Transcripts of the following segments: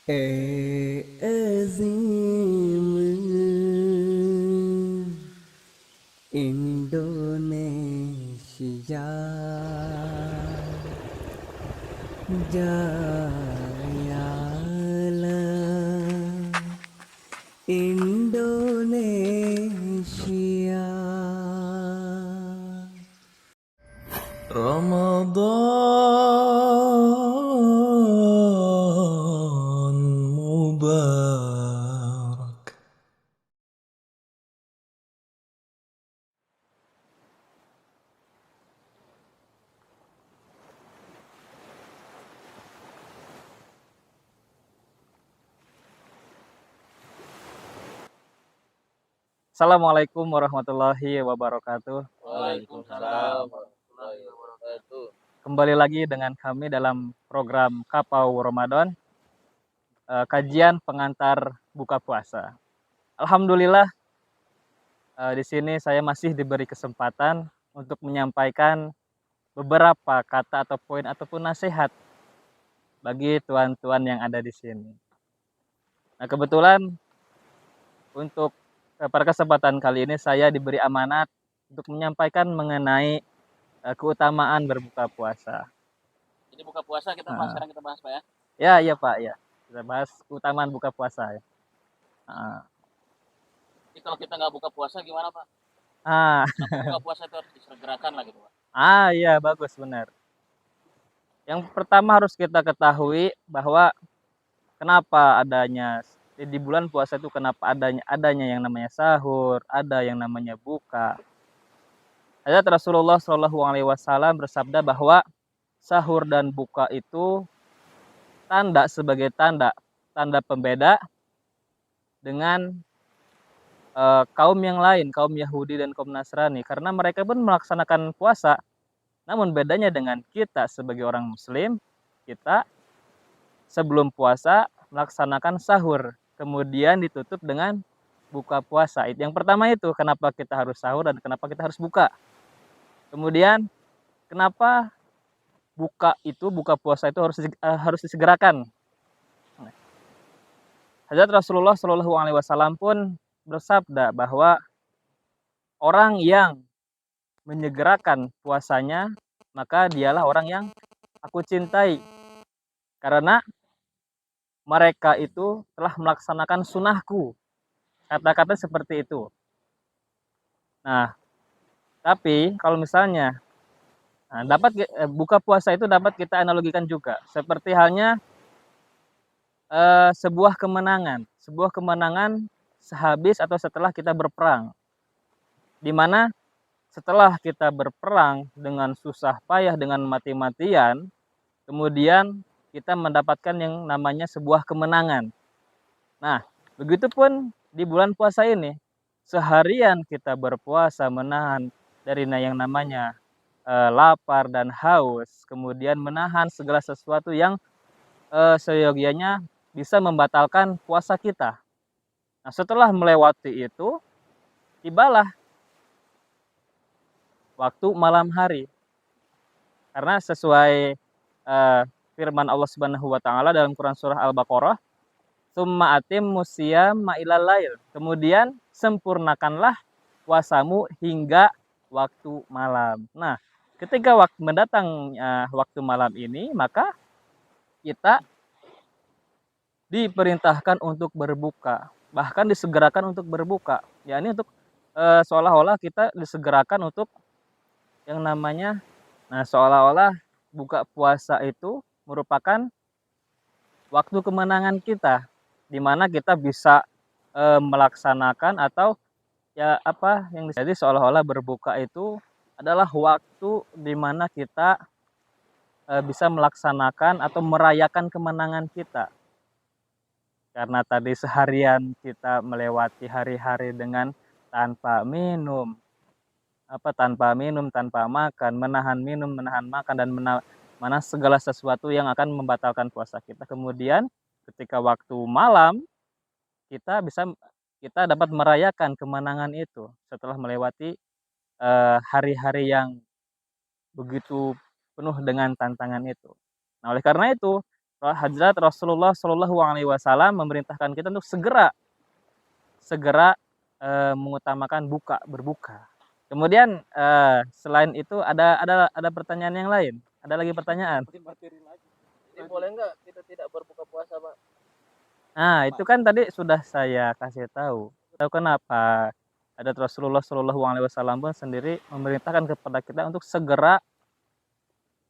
Azim Indonesia Jayalah Indonesia. Ramadan Mubarak. Assalamualaikum warahmatullahi wabarakatuh. Waalaikumsalam warahmatullahi wabarakatuh. Kembali lagi dengan kami dalam program Kapau Ramadan, kajian pengantar buka puasa. Alhamdulillah, di sini saya masih diberi kesempatan untuk menyampaikan beberapa kata atau poin ataupun nasihat bagi tuan-tuan yang ada di sini. Nah, kebetulan untuk pada kesempatan kali ini saya diberi amanat untuk menyampaikan mengenai keutamaan berbuka puasa. Jadi buka puasa sekarang kita bahas Pak ya. Ya, iya Pak, ya. Kita bahas keutamaan buka puasa ya. Jadi kalau kita nggak buka puasa gimana Pak? Ah, Kenapa buka puasa itu harus disegerakan lah gitu Pak? iya bagus benar. Yang pertama harus kita ketahui bahwa kenapa adanya di bulan puasa itu kenapa adanya yang namanya sahur, ada yang namanya buka. Hadits Rasulullah Shallallahu Alaihi Wasallam bersabda bahwa sahur dan buka itu sebagai tanda pembeda dengan kaum yang lain, kaum Yahudi dan kaum Nasrani, karena mereka pun melaksanakan puasa. Namun bedanya dengan kita sebagai orang Muslim, kita sebelum puasa melaksanakan sahur, kemudian ditutup dengan buka puasa. Yang pertama itu kenapa kita harus sahur dan kenapa kita harus buka. Kemudian kenapa buka puasa itu harus disegerakan. Hadits Rasulullah Shallallahu Alaihi Wasallam pun bersabda bahwa orang yang menyegerakan puasanya, maka dialah orang yang aku cintai. Karena mereka itu telah melaksanakan sunnahku. Kata-kata seperti itu. Nah, tapi kalau misalnya buka puasa itu dapat kita analogikan juga. Seperti halnya sebuah kemenangan. Sebuah kemenangan sehabis atau setelah kita berperang. Di mana setelah kita berperang dengan susah payah, dengan mati-matian, kemudian kita mendapatkan yang namanya sebuah kemenangan. Nah, begitupun di bulan puasa ini, seharian kita berpuasa menahan dari yang namanya lapar dan haus, kemudian menahan segala sesuatu yang seyogianya bisa membatalkan puasa kita. Nah, setelah melewati itu, tibalah waktu malam hari. Karena sesuai firman Allah Subhanahu wa taala dalam Quran surah Al-Baqarah, "Tsumma atimmus syiyama ilal lail." Kemudian sempurnakanlah puasamu hingga waktu malam. Nah, ketika mendatang waktu malam ini, maka kita diperintahkan untuk berbuka, bahkan disegerakan untuk berbuka. Ya ini untuk seolah-olah kita disegerakan untuk yang namanya, seolah-olah buka puasa itu merupakan waktu kemenangan kita, di mana kita bisa melaksanakan atau ya apa yang jadi seolah-olah berbuka itu adalah waktu di mana kita bisa melaksanakan atau merayakan kemenangan kita. Karena tadi seharian kita melewati hari-hari dengan tanpa minum, tanpa makan, menahan minum, menahan makan dan mana segala sesuatu yang akan membatalkan puasa kita. Kemudian ketika waktu malam kita dapat merayakan kemenangan itu setelah melewati hari-hari yang begitu penuh dengan tantangan itu. Nah, oleh karena itu Hadrat Rasulullah Shallallahu Alaihi Wasallam memerintahkan kita untuk segera mengutamakan berbuka. Kemudian selain itu ada pertanyaan yang lain. Ada lagi pertanyaan? Jadi boleh nggak kita tidak berbuka puasa, Pak? Nah, itu kan tadi sudah saya kasih tahu. Tahu kenapa? Hadrat Rasulullah Shallallahu Alaihi Wasallam pun sendiri memerintahkan kepada kita untuk segera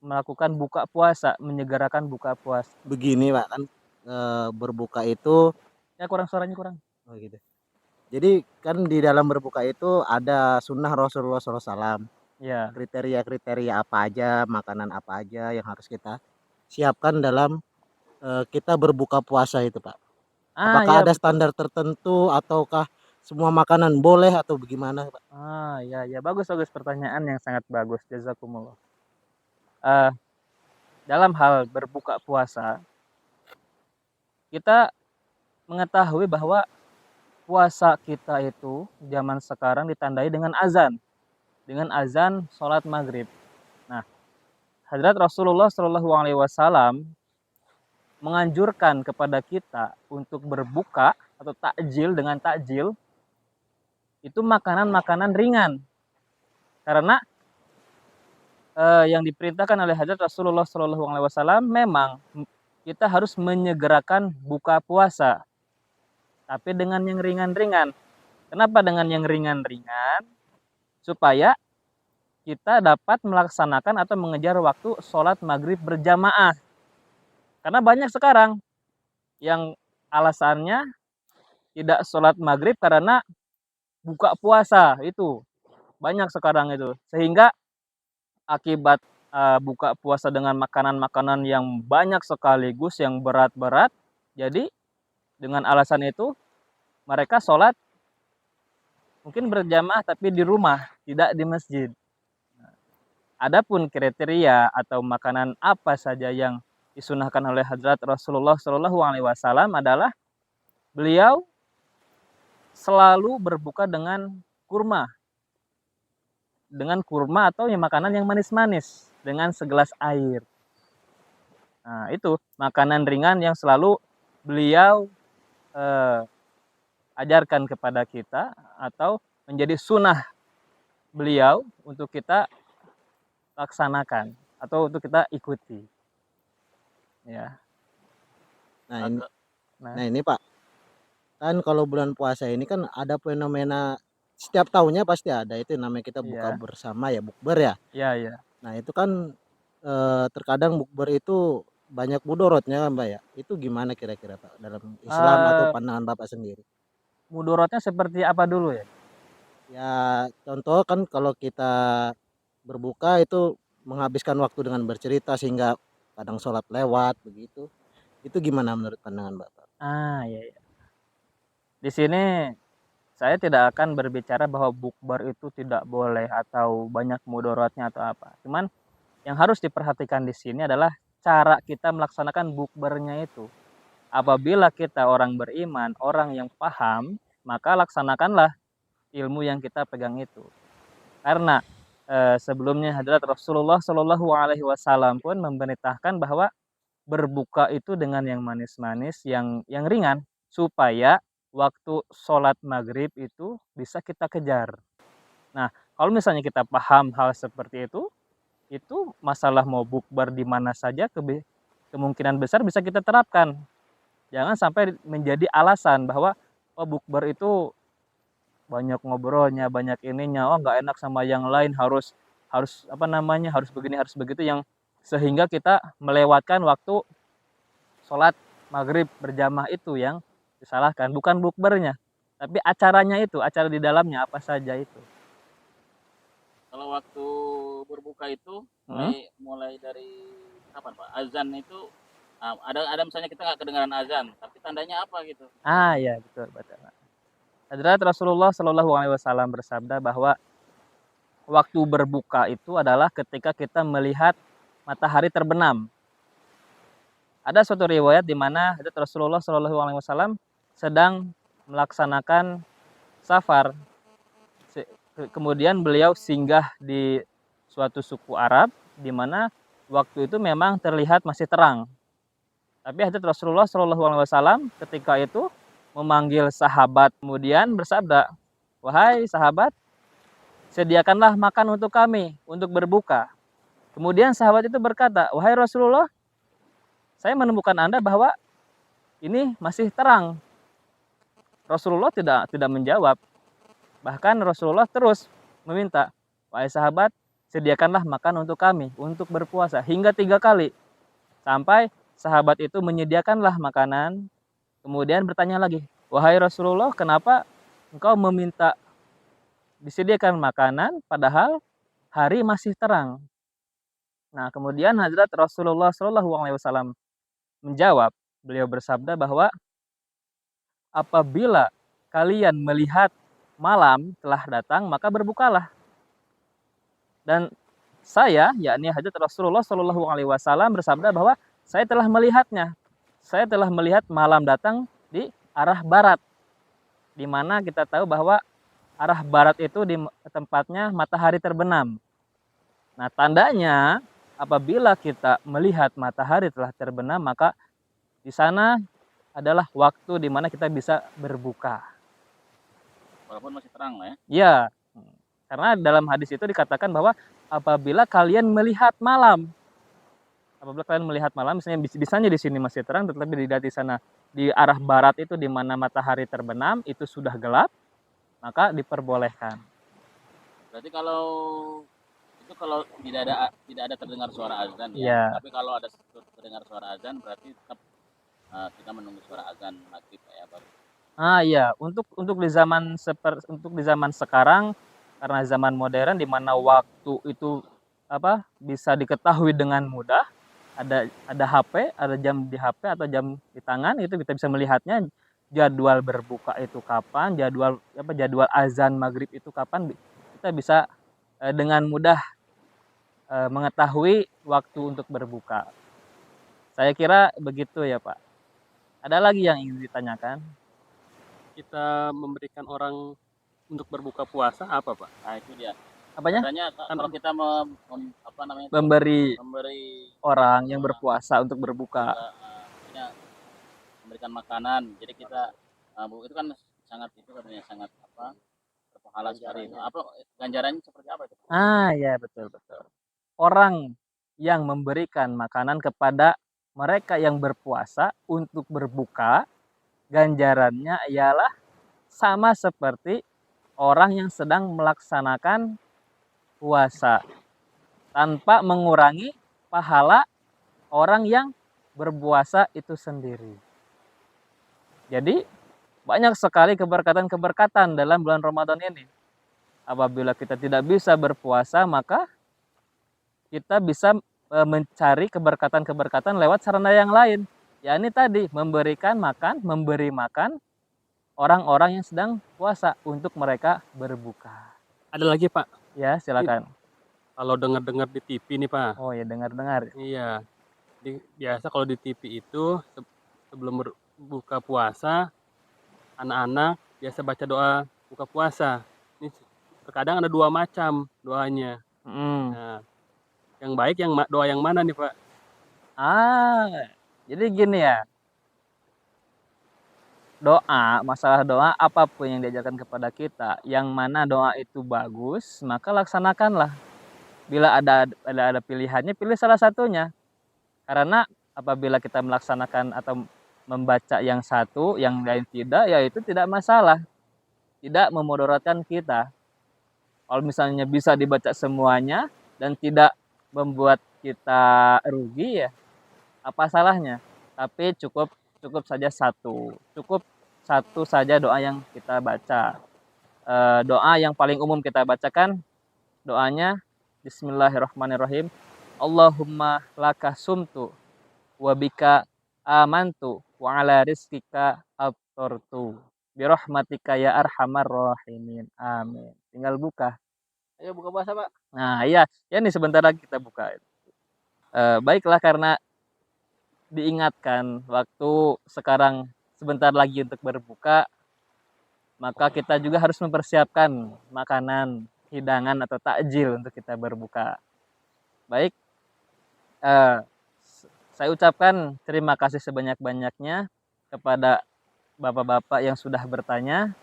melakukan buka puasa, menyegerakan buka puasa. Begini Pak kan berbuka itu Ya suaranya kurang. oh gitu. Jadi kan di dalam berbuka itu ada sunnah Rasulullah SAW. Ya. Kriteria-kriteria apa aja, makanan apa aja yang harus kita siapkan dalam kita berbuka puasa itu Pak. Apakah ada standar tertentu ataukah semua makanan boleh atau bagaimana Pak? Ya bagus pertanyaan yang sangat bagus, jazakumullah. Dalam hal berbuka puasa, kita mengetahui bahwa puasa kita itu zaman sekarang ditandai dengan azan sholat maghrib. Nah, Hadrat Rasulullah Shallallahu Alaihi Wasallam menganjurkan kepada kita untuk berbuka atau takjil dengan takjil itu makanan-makanan ringan, karena yang diperintahkan oleh Hadrat Rasulullah Shallallahu Alaihi Wasallam memang kita harus menyegerakan buka puasa, tapi dengan yang ringan-ringan. Kenapa dengan yang ringan-ringan? Supaya kita dapat melaksanakan atau mengejar waktu sholat maghrib berjamaah. Karena banyak sekarang yang alasannya tidak sholat maghrib karena buka puasa, itu banyak sekarang itu. Sehingga akibat buka puasa dengan makanan-makanan yang banyak sekaligus, yang berat-berat, jadi dengan alasan itu mereka sholat mungkin berjamaah tapi di rumah, tidak di masjid. Adapun kriteria atau makanan apa saja yang disunahkan oleh Hadrat Rasulullah Shallallahu Alaihi Wasallam adalah beliau selalu berbuka dengan kurma atau makanan yang manis-manis dengan segelas air. Nah, itu makanan ringan yang selalu beliau ajarkan kepada kita atau menjadi sunnah beliau untuk kita laksanakan atau untuk kita ikuti. Ya. Nah ini Pak, kan kalau bulan puasa ini kan ada fenomena setiap tahunnya pasti ada itu namanya kita buka bersama ya, bukber ya. Iya. Nah itu kan terkadang bukber itu banyak mudorotnya Mbak ya. Itu gimana kira-kira Pak dalam Islam atau pandangan Bapak sendiri? Mudorotnya seperti apa dulu ya? Ya contoh kan kalau kita berbuka itu menghabiskan waktu dengan bercerita sehingga kadang sholat lewat begitu. Itu gimana menurut pandangan Bapak? Iya. Di sini saya tidak akan berbicara bahwa bukber itu tidak boleh atau banyak mudorotnya atau apa. Cuman yang harus diperhatikan di sini adalah cara kita melaksanakan bukbernya itu. Apabila kita orang beriman, orang yang paham, maka laksanakanlah ilmu yang kita pegang itu. Karena sebelumnya Hadrat Rasulullah Shallallahu Alaihi Wasallam pun memerintahkan bahwa berbuka itu dengan yang manis-manis, yang ringan, supaya waktu sholat maghrib itu bisa kita kejar. Nah, kalau misalnya kita paham hal seperti itu masalah mau bukber di mana saja kemungkinan besar bisa kita terapkan. Jangan sampai menjadi alasan bahwa bukber itu banyak ngobrolnya, banyak ininya, nggak enak sama yang lain, harus harus begini, harus begitu, yang sehingga kita melewatkan waktu sholat maghrib berjamaah itu yang disalahkan, bukan bukbernya, tapi acaranya itu, acara di dalamnya apa saja itu. Kalau waktu berbuka itu mulai dari kapan Pak? Azan itu ada misalnya kita nggak kedengaran azan, tapi tandanya apa gitu? Iya betul. Hadrat Rasulullah Shallallahu Alaihi Wasallam bersabda bahwa waktu berbuka itu adalah ketika kita melihat matahari terbenam. Ada suatu riwayat di mana Hadrat Rasulullah Shallallahu Alaihi Wasallam sedang melaksanakan safar. Kemudian beliau singgah di suatu suku Arab di mana waktu itu memang terlihat masih terang. Tapi hadits Rasulullah Shallallahu Alaihi Wasallam ketika itu memanggil sahabat, kemudian bersabda, wahai sahabat, sediakanlah makan untuk kami untuk berbuka. Kemudian sahabat itu berkata, wahai Rasulullah, saya menemukan Anda bahwa ini masih terang. Rasulullah tidak menjawab. Bahkan Rasulullah terus meminta, wahai sahabat, sediakanlah makan untuk kami untuk berpuasa hingga 3 kali. Sampai sahabat itu menyediakanlah makanan, kemudian bertanya lagi, wahai Rasulullah, kenapa engkau meminta disediakan makanan padahal hari masih terang? Nah, kemudian Hadrat Rasulullah Shallallahu Alaihi Wasallam menjawab, beliau bersabda bahwa apabila kalian melihat malam telah datang, maka berbukalah. Dan saya, yakni Hadrat Rasulullah Shallallahu Alaihi Wasallam bersabda bahwa saya telah melihatnya. Saya telah melihat malam datang di arah barat, di mana kita tahu bahwa arah barat itu di tempatnya matahari terbenam. Nah, tandanya apabila kita melihat matahari telah terbenam, maka di sana adalah waktu di mana kita bisa berbuka. Walaupun masih terang lah ya. Ya, karena dalam hadis itu dikatakan bahwa apabila kalian melihat malam, misalnya di sini masih terang, tetapi di sana di arah barat itu di mana matahari terbenam itu sudah gelap, maka diperbolehkan. Berarti kalau tidak ada terdengar suara azan ya. Ya. Tapi kalau ada terdengar suara azan berarti tetap kita menunggu suara azan maghrib ya baru. Iya, untuk di zaman sekarang, karena zaman modern di mana waktu itu bisa diketahui dengan mudah, ada HP, ada jam di HP atau jam di tangan, itu kita bisa melihatnya jadwal berbuka itu kapan, jadwal azan maghrib itu kapan, kita bisa dengan mudah mengetahui waktu untuk berbuka. Saya kira begitu ya Pak. Ada lagi yang ingin ditanyakan? Kita memberikan orang untuk berbuka puasa apa Pak? Nah itu dia. Apanya? Biasanya kalau kita Memberi orang yang orang berpuasa untuk berbuka. kita, memberikan makanan. Jadi kita itu kan sangat berpahala sekali. Ganjarannya seperti apa itu? Ya betul. Orang yang memberikan makanan kepada mereka yang berpuasa untuk berbuka, ganjarannya ialah sama seperti orang yang sedang melaksanakan puasa, tanpa mengurangi pahala orang yang berpuasa itu sendiri. Jadi banyak sekali keberkatan dalam bulan Ramadan ini. Apabila kita tidak bisa berpuasa, maka kita bisa mencari keberkatan lewat sarana yang lain. Yakni tadi memberi makan orang-orang yang sedang puasa untuk mereka berbuka. Ada lagi Pak? Ya, silakan. Kalau dengar-dengar di TV nih Pak. Oh ya, dengar-dengar. Iya. Biasa kalau di TV itu sebelum berbuka puasa, anak-anak biasa baca doa buka puasa. Ini terkadang ada 2 macam doanya. Nah, yang baik doa yang mana nih Pak? Jadi gini ya. Masalah doa apapun yang diajarkan kepada kita, yang mana doa itu bagus, maka laksanakanlah. Bila ada pilihannya, pilih salah satunya. Karena apabila kita melaksanakan atau membaca yang satu, yang lain tidak, ya itu tidak masalah. Tidak memudaratkan kita. Kalau misalnya bisa dibaca semuanya dan tidak membuat kita rugi, ya apa salahnya? Tapi cukup saja satu. Cukup satu saja doa yang kita baca. Doa yang paling umum kita bacakan, doanya Bismillahirrahmanirrahim. Allahumma laka sumtu wa bika amantu wa ala rizkika aftartu birahmatika ya arhamar rahimin. Amin. Tinggal buka. Ayo buka puasa Pak. Nah iya, ya nih sebentar lagi kita buka. Baiklah, karena diingatkan waktu sekarang sebentar lagi untuk berbuka, maka kita juga harus mempersiapkan makanan, hidangan atau takjil untuk kita berbuka. Baik, Saya ucapkan terima kasih sebanyak-banyaknya kepada bapak-bapak yang sudah bertanya.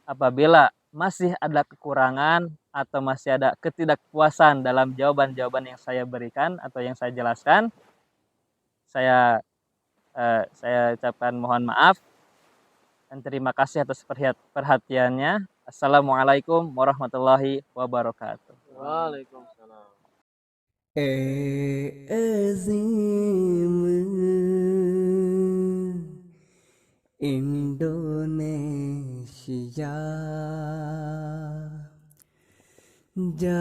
Apabila masih ada kekurangan atau masih ada ketidakpuasan dalam jawaban-jawaban yang saya berikan atau yang saya jelaskan, saya ucapkan mohon maaf dan terima kasih atas perhatiannya. Assalamualaikum warahmatullahi wabarakatuh. Waalaikumsalam. azim Indonesia jayalah